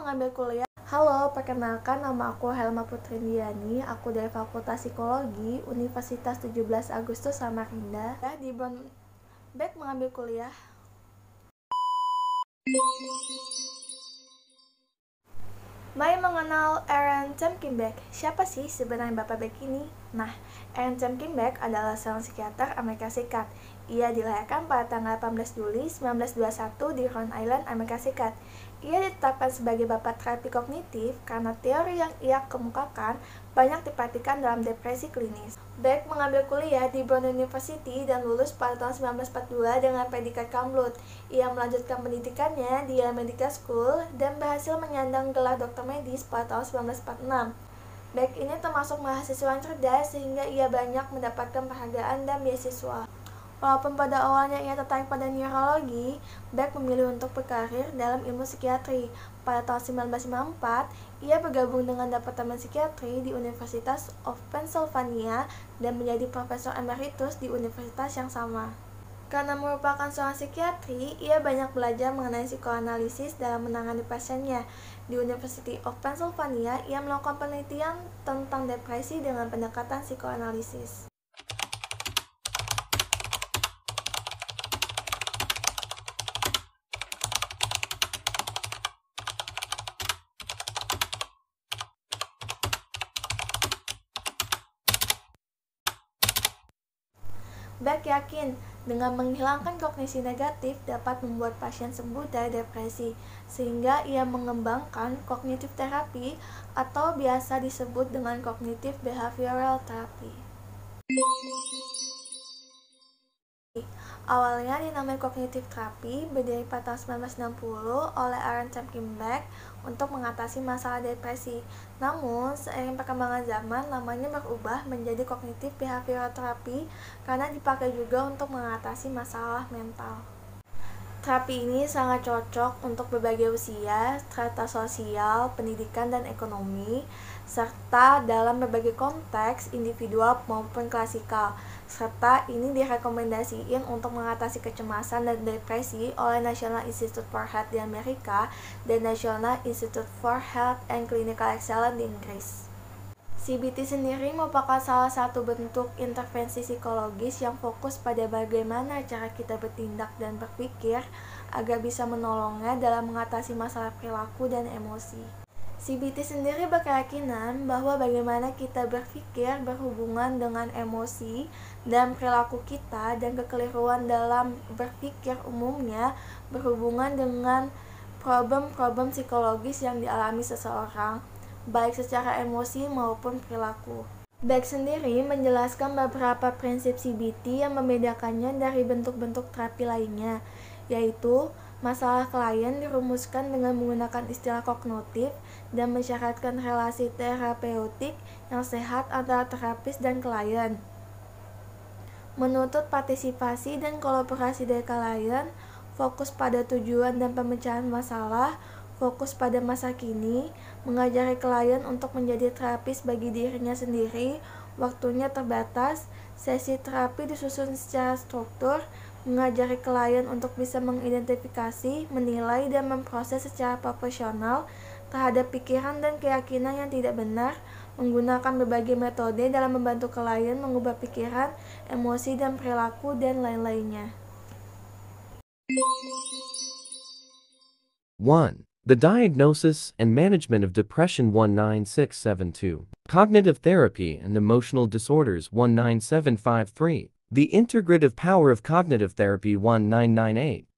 mengambil kuliah. Halo, perkenalkan nama aku Helma Putrindiyani. Aku dari Fakultas Psikologi Universitas 17 Agustus Samarinda. Di Beck mengambil kuliah. Mai mengenal Aaron Temkinbeck. Siapa sih sebenarnya Bapak Beck ini? Nah, Aaron Temkinbeck adalah seorang psikiater Amerika Serikat. Ia dilahirkan pada tanggal 18 Juli 1921 di Rhode Island, Amerika Serikat. Ia ditetapkan sebagai bapak terapi kognitif karena teori yang ia kemukakan banyak diperhatikan dalam depresi klinis. Beck mengambil kuliah di Brown University dan lulus pada tahun 1942 dengan predikat Cum Laude. Ia melanjutkan pendidikannya di Yale Medical School dan berhasil menyandang gelar doktor medis pada tahun 1946. Beck ini termasuk mahasiswa yang cerdas sehingga ia banyak mendapatkan penghargaan dan beasiswa. Walaupun pada awalnya ia tertarik pada neurologi, Beck memilih untuk berkarir dalam ilmu psikiatri. Pada tahun 1954, ia bergabung dengan Departemen Psikiatri di University of Pennsylvania dan menjadi profesor emeritus di universitas yang sama. Karena merupakan seorang psikiatri, ia banyak belajar mengenai psikoanalisis dalam menangani pasiennya. Di University of Pennsylvania, ia melakukan penelitian tentang depresi dengan pendekatan psikoanalisis. Beck yakin dengan menghilangkan kognisi negatif dapat membuat pasien sembuh dari depresi, sehingga ia mengembangkan kognitif terapi atau biasa disebut dengan kognitif behavioral therapy. Awalnya dinamai kognitif terapi berdiri pada tahun 1960 oleh Aaron Temkinbeck untuk mengatasi masalah depresi. Namun, seiring perkembangan zaman, namanya berubah menjadi kognitif behavioral therapy karena dipakai juga untuk mengatasi masalah mental. Terapi ini sangat cocok untuk berbagai usia, strata sosial, pendidikan, dan ekonomi, serta dalam berbagai konteks individual maupun klasikal. Serta ini direkomendasikan untuk mengatasi kecemasan dan depresi oleh National Institute for Health di Amerika dan National Institute for Health and Clinical Excellence di Inggris. CBT sendiri merupakan salah satu bentuk intervensi psikologis yang fokus pada bagaimana cara kita bertindak dan berpikir agar bisa menolongnya dalam mengatasi masalah perilaku dan emosi. CBT sendiri berkeyakinan bahwa bagaimana kita berpikir berhubungan dengan emosi dan perilaku kita, dan kekeliruan dalam berpikir umumnya berhubungan dengan problem-problem psikologis yang dialami seseorang, baik secara emosi maupun perilaku. Beck sendiri menjelaskan beberapa prinsip CBT yang membedakannya dari bentuk-bentuk terapi lainnya, yaitu masalah klien dirumuskan dengan menggunakan istilah kognitif dan mensyaratkan relasi terapeutik yang sehat antara terapis dan klien. Menuntut partisipasi dan kolaborasi dari klien, fokus pada tujuan dan pemecahan masalah, fokus pada masa kini, mengajari klien untuk menjadi terapis bagi dirinya sendiri, waktunya terbatas, sesi terapi disusun secara struktur, mengajari klien untuk bisa mengidentifikasi, menilai, dan memproses secara proporsional terhadap pikiran dan keyakinan yang tidak benar, menggunakan berbagai metode dalam membantu klien mengubah pikiran, emosi, dan perilaku, dan lain-lainnya. 1. The Diagnosis and Management of Depression 19672. Cognitive Therapy and Emotional Disorders 19753. The Integrative Power of Cognitive Therapy 1998.